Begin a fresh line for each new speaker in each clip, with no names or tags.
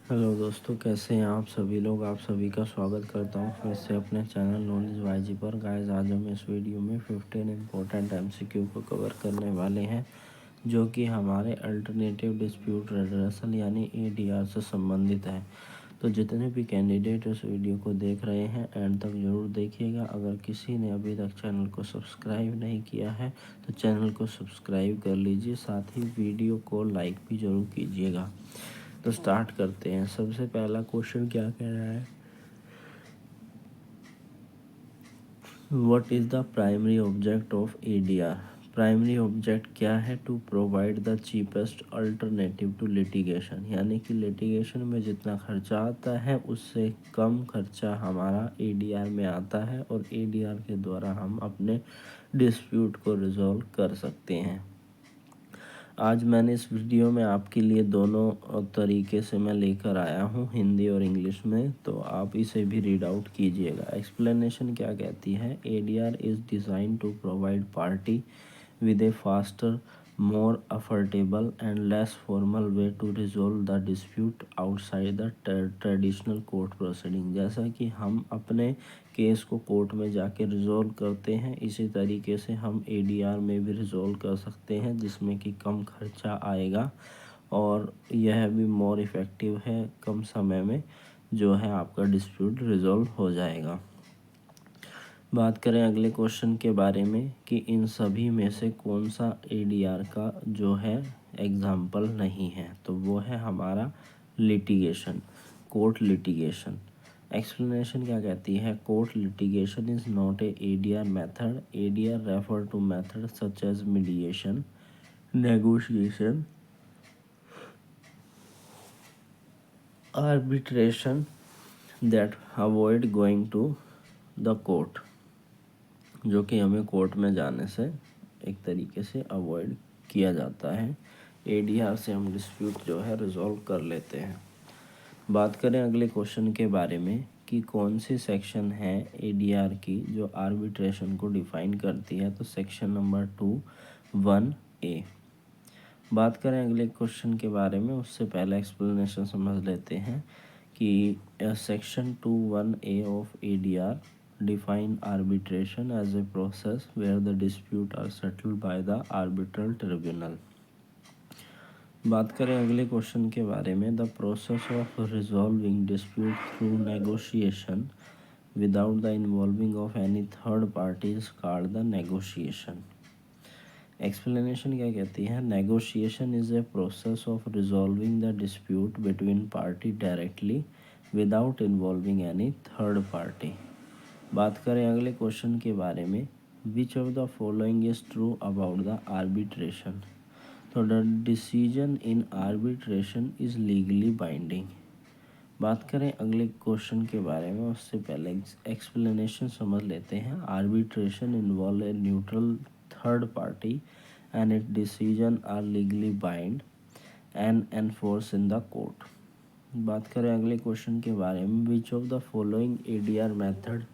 Hello दोस्तों, कैसे हैं आप सभी लोग। आप सभी का स्वागत करता हूं फिर से अपने चैनल नॉलेज वाईजी पर। गाइस, आज हम इस वीडियो में 15 इम्पोर्टेंट एमसीक्यू को कवर करने वाले हैं जो कि हमारे अल्टरनेटिव डिस्प्यूट रेड्रेसल यानी एडीआर से संबंधित है। तो जितने भी कैंडिडेट इस वीडियो को देख रहे हैं एंड तक ज़रूर देखिएगा। अगर किसी ने अभी तक चैनल को सब्सक्राइब नहीं किया है तो चैनल को सब्सक्राइब कर लीजिए, साथ ही वीडियो को लाइक भी ज़रूर कीजिएगा। तो स्टार्ट करते हैं। सबसे पहला क्वेश्चन क्या कह रहा है, what is the primary object of ADR. Primary object क्या है, to provide the cheapest alternative to litigation, यानी कि लिटिगेशन में जितना खर्चा आता है उससे कम खर्चा हमारा एडीआर में आता है और एडीआर के द्वारा हम अपने डिस्प्यूट को रिजॉल्व कर सकते हैं। आज मैंने इस वीडियो में आपके लिए दोनों तरीके से मैं लेकर आया हूँ, हिंदी और इंग्लिश में, तो आप इसे भी रीड आउट कीजिएगा। एक्सप्लेनेशन क्या कहती है, ADR is design to provide party with a faster, more affordable and less formal way to resolve the dispute outside the traditional court proceeding। जैसा कि हम अपने केस को कोर्ट में जाके रिजॉल्व करते हैं, इसी तरीके से हम एडीआर में भी रिजॉल्व कर सकते हैं जिसमें कि कम खर्चा आएगा और यह भी मोर इफ़ेक्टिव है। कम समय में जो है आपका डिस्प्यूट रिजॉल्व हो जाएगा। बात करें अगले क्वेश्चन के बारे में कि इन सभी में से कौन सा एडीआर का जो है एग्जाम्पल नहीं है, तो वो है हमारा लिटिगेशन, कोर्ट लिटिगेशन। एक्सप्लेनेशन क्या कहती है, court litigation is not a ADR method. ADR refer to method such as mediation, negotiation, arbitration that avoid going to the court, जो कि हमें कोर्ट में जाने से एक तरीके से अवॉइड किया जाता है। एडीआर से हम डिस्प्यूट जो है रिजॉल्व कर लेते हैं। बात करें अगले क्वेश्चन के बारे में कि कौन सी सेक्शन है एडीआर की जो आर्बिट्रेशन को डिफाइन करती है, तो सेक्शन नंबर 2(1)(a। बात करें अगले क्वेश्चन के बारे में उससे पहले एक्सप्लेनेशन समझ लेते हैं कि section 2(1)(a of ADR define arbitration as a process where the dispute are settled by the arbitral tribunal। बात करें अगले क्वेश्चन के बारे में, the process of resolving dispute through negotiation without the involving of any third party is called the negotiation. Explanation क्या कहती है, negotiation is a process of resolving the dispute between party directly without involving any third party. बात करें अगले question के बारे में, which of the following is true about the arbitration, तो the decision in arbitration is legally binding. बात करें अगले क्वेश्चन के बारे में उससे पहले एक्सप्लेनेशन समझ लेते हैं। Arbitration involve a neutral third party and it decision are legally bind and enforce in the court. बात करें अगले क्वेश्चन के बारे में, which of the following ADR method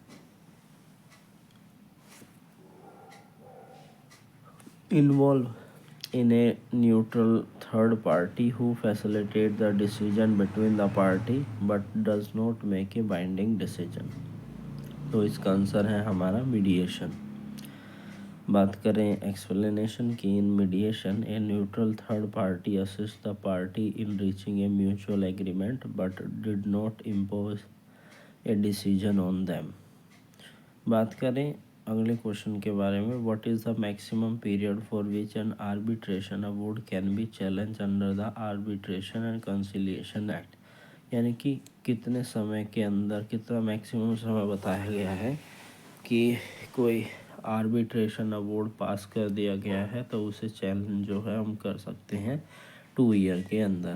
involve in a neutral third party who facilitate the decision between the party but does not make a binding decision। तो इसका answer है हमारा मीडिएशन। बात करें एक्सप्लेनेशन की, in mediation a neutral third party assist the party in reaching a mutual agreement but did not impose a decision on them. बात करें अगले क्वेश्चन के बारे में, what is the maximum period for which an arbitration award can be challenge under the arbitration and conciliation act, यानी कि कितने समय के अंदर, कितना मैक्सिमम समय बताया गया है कि कोई आर्बिट्रेशन अवॉर्ड पास कर दिया गया है तो उसे चैलेंज जो है हम कर सकते हैं 2 ईयर के अंदर।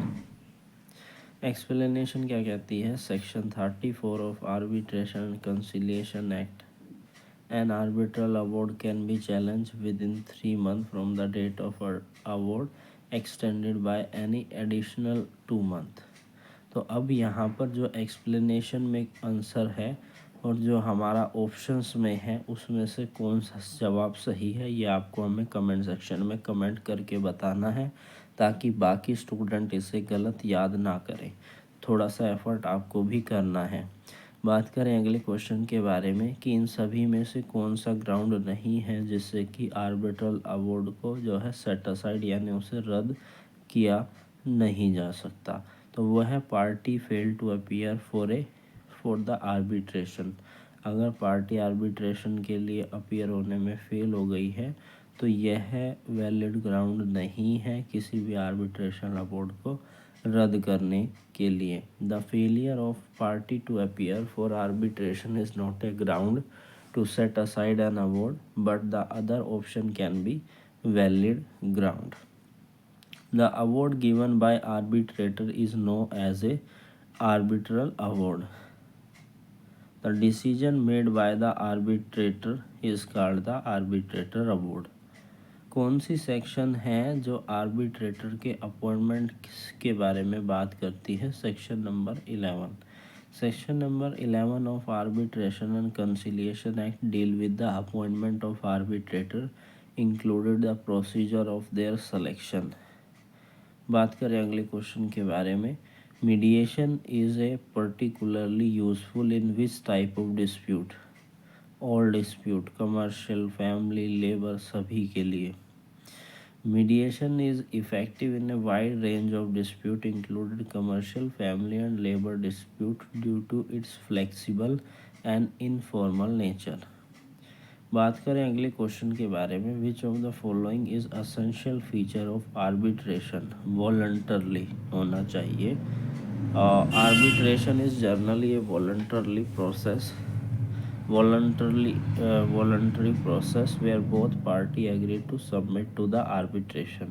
एक्सप्लेनेशन क्या कहती है, section 34 of arbitration and conciliation act, an arbitral award can be challenged within 3 months from the date of award extended by any additional 2 months। तो अब यहाँ पर जो एक्सप्लेनेशन में आंसर है और जो हमारा ऑप्शंस में है उसमें से कौन सा जवाब सही है, ये आपको हमें कमेंट सेक्शन में कमेंट करके बताना है ताकि बाकी स्टूडेंट इसे गलत याद ना करें। थोड़ा सा एफर्ट आपको भी करना है। बात करें अगले क्वेश्चन के बारे में कि इन सभी में से कौन सा ग्राउंड नहीं है जिससे कि आर्बिट्रल अवार्ड को जो है सेट असाइड यानी उसे रद्द किया नहीं जा सकता। तो वह है party fail to appear for the arbitration. अगर पार्टी आर्बिट्रेशन के लिए अपीयर होने में फेल हो गई है तो यह वैलिड ग्राउंड नहीं है किसी भी आर्बिट्रेशन अवार्ड को रद्द करने के लिए। The failure of party to appear for arbitration is not a ground to set aside an award but the other option can be valid ground. The award given by arbitrator is known as a arbitral award. The decision made by the arbitrator is called the arbitrator award. कौन C section है जो arbitrator के appointment के बारे में बात करती है? Section number 11। Section number 11 of arbitration and conciliation act deal with the appointment of arbitrator included the procedure of their selection. बात करें अगले क्वेश्चन के बारे में, mediation is a particularly useful in which type of dispute? All dispute, commercial, family, labour, सभी के लिए। Mediation is effective in a wide range of dispute included commercial, family and labour dispute due to it's flexible and informal nature. बात करें अगले question के बारे में, which of the following is essential feature of arbitration? Voluntarily होना चाहिए। Arbitration is generally A voluntarily process voluntary process where both party agree to submit to the arbitration।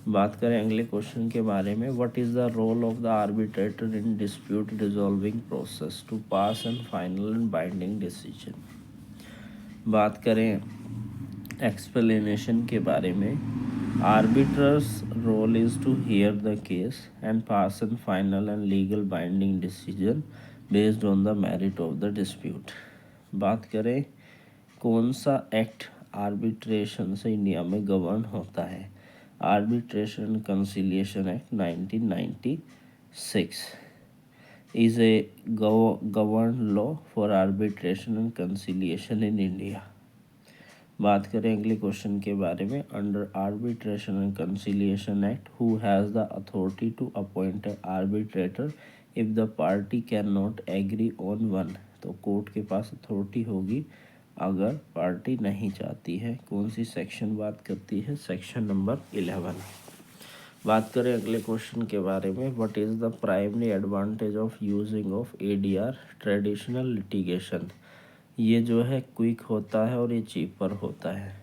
बात करें अगले क्वेश्चन के बारे में, what is the role of the arbitrator in dispute resolving process to pass and final and binding decision. बात करें explanation के बारे में, arbitrator's role is to hear the case and pass an final and legal binding decision based on the merit of the dispute. बात करें कौन सा act arbitration से इंडिया में गवर्न होता है? Arbitration conciliation act 1996 is a governed law for arbitration and conciliation in India। बात करें अगले क्वेश्चन के बारे में, under arbitration and conciliation act who has the authority to appoint arbitrator if the party can not agree on one. तो court के पास authority होगी अगर पार्टी नहीं चाहती है। कौन सी सेक्शन बात करती है? Section number 11। बात करें अगले क्वेश्चन के बारे में, what is the primary advantage of using of ADR traditional litigation? ये जो है क्विक होता है और ये चीपर होता है।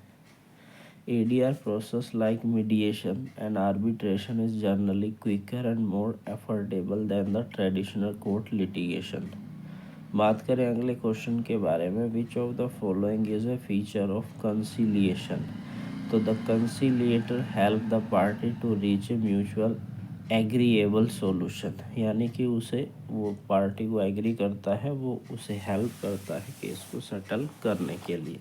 ADR process like mediation and arbitration is generally quicker and more affordable than the traditional court litigation. बात करें अगले क्वेश्चन के बारे में, which of the following is a feature of conciliation? तो the conciliator help the party to reach a mutual agreeable solution, यानी कि उसे वो पार्टी को एग्री करता है, वो उसे हेल्प करता है केस को सेटल करने के लिए।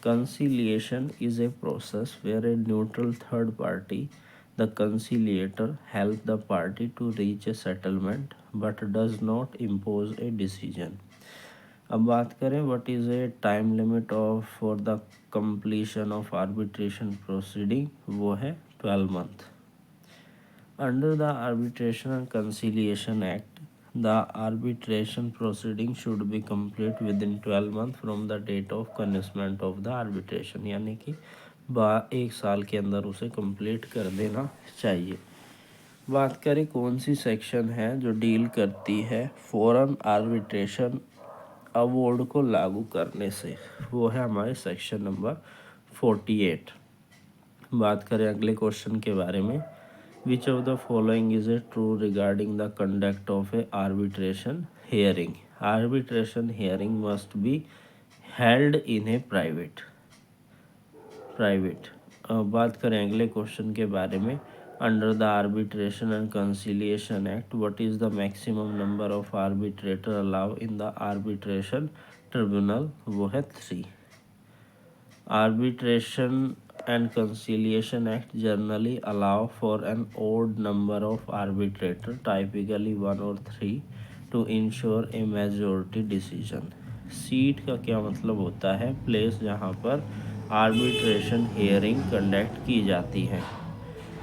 Conciliation is a process where a neutral third party the conciliator help the party to reach a settlement but does not impose a decision. अब बात करें what is a time limit of for the completion of arbitration proceeding? वो है 12 month. Under the arbitration and conciliation act the arbitration proceeding should be complete within 12 month from the date of commencement of the arbitration, यानी कि 1 साल के अंदर उसे complete कर देना चाहिए। बात करें कौन सी सेक्शन है जो डील करती है फॉरेन आर्बिट्रेशन अवार्ड को लागू करने से? वो है हमारे सेक्शन नंबर 48। बात करें अगले क्वेश्चन के बारे में, which of the following is A true regarding the conduct of A arbitration hearing? Arbitration hearing must be held in A private. बात करें अगले क्वेश्चन के बारे में, under the arbitration and conciliation act what is the maximum number of arbitrator allow in the arbitration tribunal? वो है 3। Arbitration and Conciliation Act generally allow for an odd number of arbitrators, typically 1 or 3, to ensure a majority decision. Seat का क्या मतलब होता है? Place जहाँ पर arbitration hearing conduct की जाती है.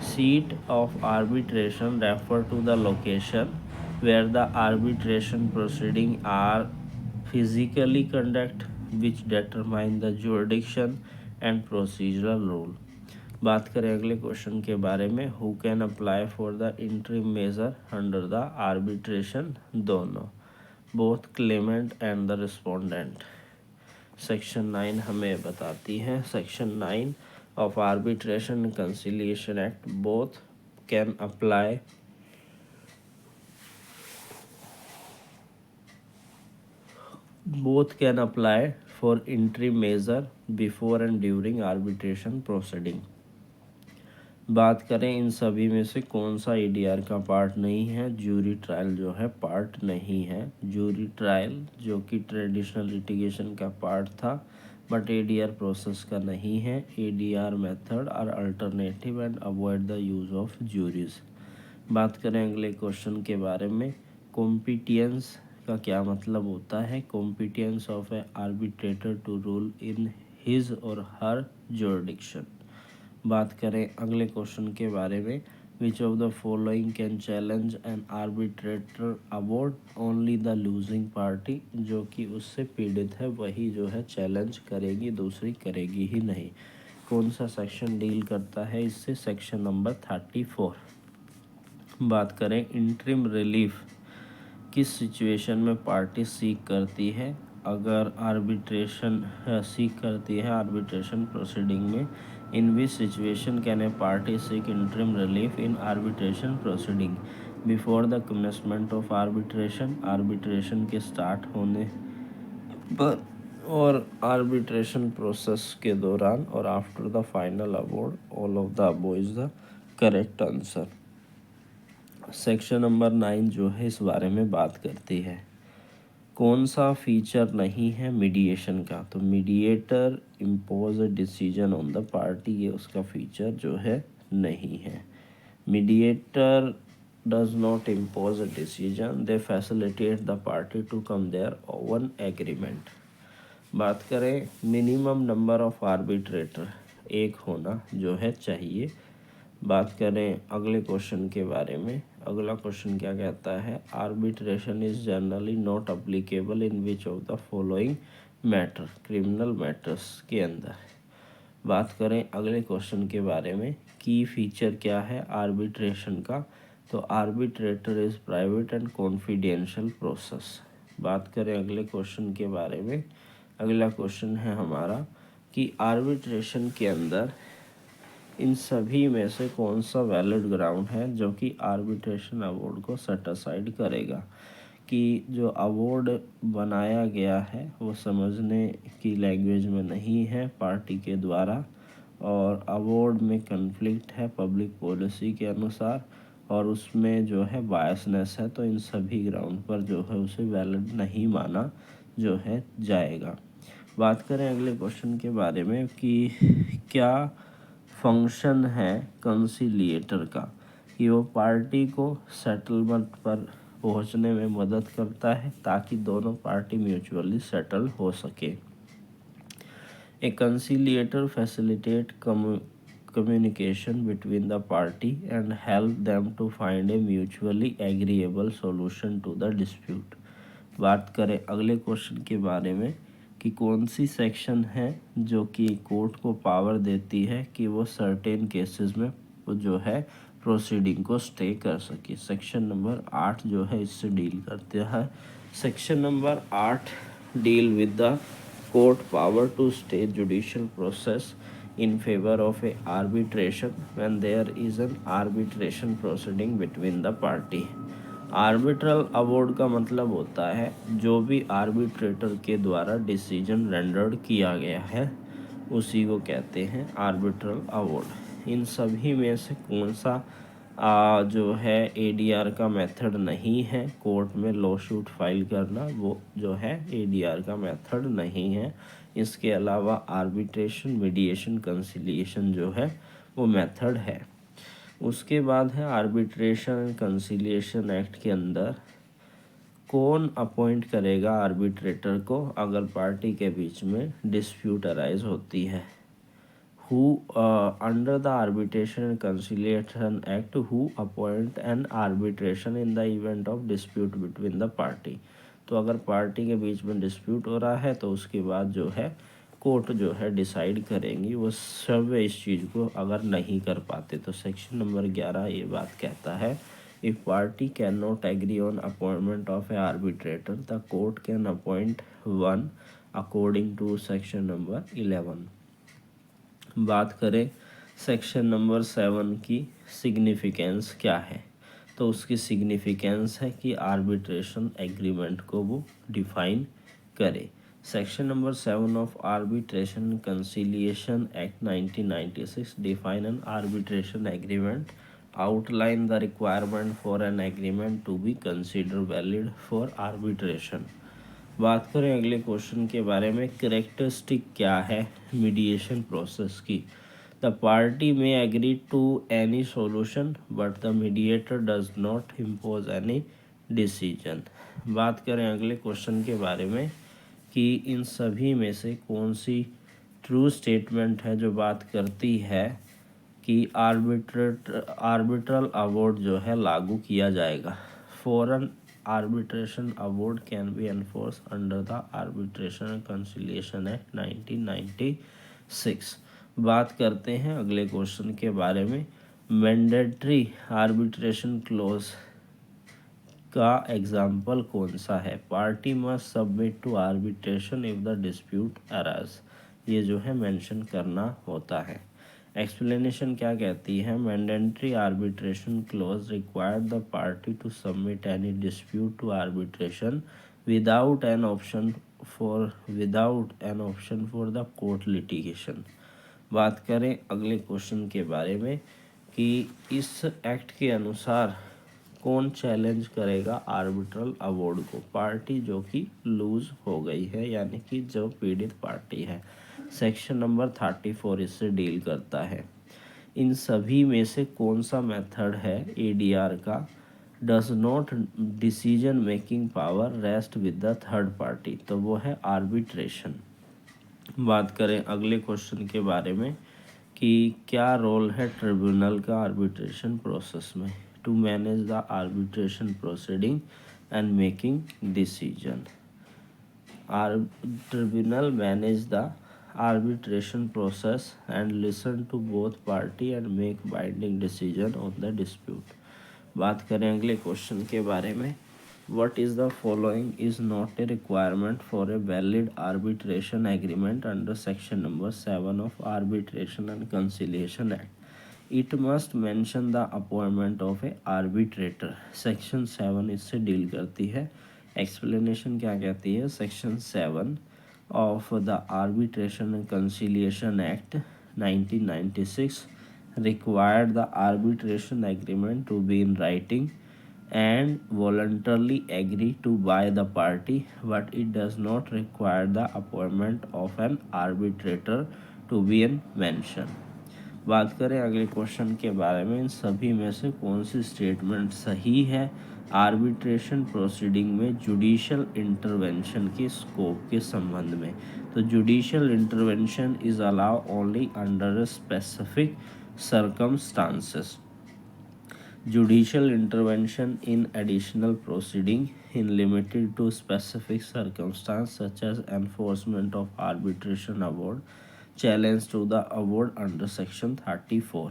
Seat of arbitration refer to the location where the arbitration proceedings are physically conducted, which determine the jurisdiction and procedural rule. बात करें अगले क्वेश्चन के बारे में, who can apply for the interim measure under the arbitration? दोनों, both claimant and the respondent. Section 9 हमें बताती है, section 9 of Arbitration and Conciliation Act both can apply for interim measure before and during arbitration proceeding. बात करें इन सभी में से कौन सा ADR का पार्ट नहीं है? जूरी ट्रायल जो है पार्ट नहीं है. जूरी ट्रायल जो कि ट्रेडिशनल लिटिगेशन का पार्ट था बट ADR प्रोसेस का नहीं है. ADR method are alternative and avoid the use of juries. बात करें अगले क्वेश्चन के बारे में, कॉम्पिटियंस का क्या मतलब होता है? Competence of a arbitrator to rule in his और हर जुरिडिक्शन. बात करें अगले क्वेश्चन के बारे में, which of the following can challenge N arbitrator award? Only the losing party, जो कि उससे पीड़ित है वही जो है चैलेंज करेगी, दूसरी करेगी ही नहीं. कौन सा सेक्शन डील करता है इससे? Section number 34. बात करें इंटरिम रिलीफ किस सिचुएशन में पार्टी सीक करती है? अगर आर्बिट्रेशन सीक करती है आर्बिट्रेशन प्रोसीडिंग में, in which situation can a party seek interim relief in arbitration proceeding? Before the commencement of arbitration, arbitration के स्टार्ट होने पर, और आर्बिट्रेशन प्रोसेस के दौरान, और after the final award. All of the above is the correct answer. Section number 9 जो है इस बारे में बात करती है, कौन सा फीचर नहीं है मीडिएशन का? तो mediator impose a decision on the party, ये उसका फीचर जो है नहीं है. Mediator does not impose a decision, they facilitate the party to come their own agreement. बात करें मिनिमम नंबर ऑफ आर्बिट्रेटर, एक होना जो है चाहिए. बात करें अगले क्वेश्चन के बारे में, अगला क्वेश्चन क्या कहता है? Arbitration is generally not applicable in which of the following matter? Criminal matters के अंदर. बात करें अगले क्वेश्चन के बारे में, की फीचर क्या है आर्बिट्रेशन का? तो arbitrator is private and confidential process. बात करें अगले क्वेश्चन के बारे में, अगला क्वेश्चन है हमारा कि आर्बिट्रेशन के अंदर इन सभी में से कौन सा वैलिड ग्राउंड है जो कि आर्बिट्रेशन अवार्ड को सेट असाइड करेगा? कि जो अवार्ड बनाया गया है वो समझने की लैंग्वेज में नहीं है पार्टी के द्वारा, और अवार्ड में कन्फ्लिक्ट है पब्लिक पॉलिसी के अनुसार, और उसमें जो है बायसनेस है. तो इन सभी ग्राउंड पर जो है उसे वैलिड नहीं माना जो है जाएगा. बात करें अगले क्वेश्चन के बारे में कि क्या फंक्शन है कंसिलिएटर का? कि वो पार्टी को सेटलमेंट पर पहुंचने में मदद करता है ताकि दोनों पार्टी म्यूचुअली सेटल हो सके. ए कंसिलिएटर facilitate communication between the party and help them to find a mutually agreeable solution to the dispute. बात करें अगले क्वेश्चन के बारे में कि कौन सी सेक्शन है जो कि कोर्ट को पावर देती है कि वो सर्टेन केसेस में वो जो है प्रोसीडिंग को स्टे कर सके. सेक्शन नंबर 8 जो है इससे डील करते हैं. Section number 8 deal with the court power to stay judicial process in favor of a arbitration when there is an arbitration proceeding between the party. Arbitral award का मतलब होता है जो भी आर्बिट्रेटर के द्वारा डिसीजन रेंडर्ड किया गया है उसी को कहते हैं आर्बिट्रल अवार्ड. इन सभी में से कौन सा जो है एडीआर का मेथड नहीं है। कोर्ट में लॉ सूट फाइल करना वो जो है एडीआर का मेथड नहीं है। इसके अलावा आर्बिट्रेशन, मीडिएशन, कंसिलिएशन जो है वो मेथड है। उसके बाद है आर्बिट्रेशन एंड कंसिलिएशन एक्ट के अंदर कौन अपॉइंट करेगा आर्बिट्रेटर को अगर पार्टी के बीच में डिस्प्यूट अराइज होती है। Who under the Arbitration and Conciliation Act, who appoint an arbitration in the event of dispute between the party। तो अगर पार्टी के बीच में डिस्प्यूट हो रहा है तो उसके बाद जो है कोर्ट जो है डिसाइड करेंगी। वो सब इस चीज़ को अगर नहीं कर पाते तो सेक्शन नंबर 11 ये बात कहता है, if party can not agree on appointment of a arbitrator the court can appoint one according to section number 11। बात करें सेक्शन नंबर 7 की सिग्निफिकेंस क्या है, तो उसकी सिग्निफिकेंस है कि आर्बिट्रेशन एग्रीमेंट को वो डिफाइन करे। Section number 7 of arbitration conciliation act 1996 define an arbitration agreement, outline the requirement for an agreement to be consider valid for arbitration. बात करें अगले क्वेश्चन के बारे में, करेक्टरिस्टिक क्या है मीडिएशन प्रोसेस की। The party may agree to any solution but the mediator does not impose any decision. बात करें अगले क्वेश्चन के बारे में कि इन सभी में से कौन सी ट्रू स्टेटमेंट है जो बात करती है कि आर्बिट्रल अवॉर्ड जो है लागू किया जाएगा। Foreign arbitration award can be enforced under the Arbitration and Conciliation Act 1996। बात करते हैं अगले क्वेश्चन के बारे में, मैंडेटरी आर्बिट्रेशन क्लोज का एग्जाम्पल कौन सा है। Party must submit to arbitration if the dispute arise, ये जो है मेंशन करना होता है। एक्सप्लेनेशन क्या कहती है, mandatory arbitration clause require the party to submit any dispute to arbitration without an option for the court litigation. बात करें अगले क्वेश्चन के बारे में कि इस एक्ट के अनुसार कौन चैलेंज करेगा आर्बिट्रल अवॉर्ड को। पार्टी जो कि लूज हो गई है, यानी कि जो पीड़ित पार्टी है। सेक्शन नंबर 34 इससे डील करता है। इन सभी में से कौन सा मेथड है एडीआर का, does not decision making power rest with the third party, तो वो है आर्बिट्रेशन। बात करें अगले क्वेश्चन के बारे में कि क्या रोल है ट्रिब्यूनल का आर्बिट्रेशन प्रोसेस में, to manage the arbitration proceeding and making decision. Tribunal manage the arbitration process and listen to both party and make binding decision on the dispute। बात करें अगले क्वेश्चन के बारे में, what is the following is not a requirement for a valid arbitration agreement under section number 7 of Arbitration and Conciliation Act। It must mention the appointment of a arbitrator। Section 7 इससे deal करती है। Explanation क्या कहती है, section 7 of the Arbitration and Conciliation Act 1996 required the arbitration agreement to be in writing and voluntarily agreed to by the party, but it does not require the appointment of an arbitrator to be in mention। बात करें अगले question के बारे में, इन सभी में से कौन सी स्टेटमेंट सही है आर्बिट्रेशन प्रोसीडिंग में जुडिशियल इंटरवेंशन के स्कोप के संबंध में। तो judicial intervention is allow only under specific circumstances. Judicial intervention in additional proceeding in limited to specific circumstance such as enforcement of arbitration award, challenge to the award under section 34।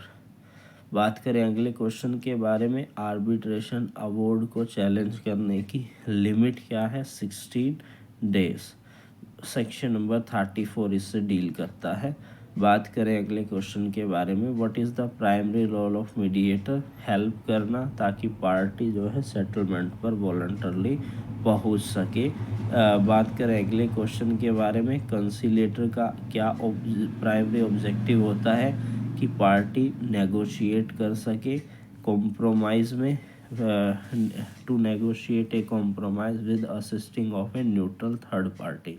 बात करें अगले question के बारे में, arbitration award को challenge करने की limit क्या है, 16 डेज। सेक्शन नंबर 34 इससे डील करता है। बात करें अगले क्वेश्चन के बारे में, what is the primary role of mediator, help करना ताकि पार्टी जो है सेटलमेंट पर वॉलंटरली पहुंच सके। बात करें अगले क्वेश्चन के बारे में, कंसिलेटर का क्या प्राइमरी ऑब्जेक्टिव होता है कि पार्टी नेगोशिएट कर सके कॉम्प्रोमाइज़ में to negotiate a compromise with assisting of a neutral third party.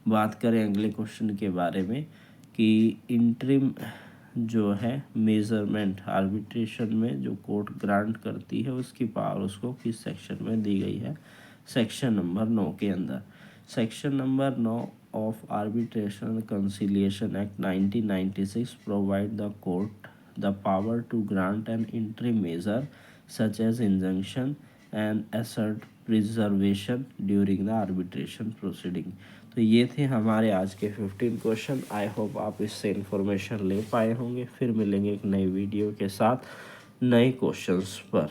बात करें अगले क्वेश्चन के बारे में कि इंटरिम जो है मेजरमेंट आर्बिट्रेशन में जो कोर्ट ग्रांट करती है उसकी पावर उसको किस सेक्शन में दी गई है, सेक्शन नंबर 9 के अंदर। Section number 9 of arbitration conciliation act 1996 provide the court the power to grant an interim measure such as injunction and assert preservation during the arbitration proceeding. तो ये थे हमारे आज के 15 क्वेश्चन। आई होप आप इससे इंफॉर्मेशन ले पाए होंगे। फिर मिलेंगे एक नई वीडियो के साथ नए क्वेश्चंस पर।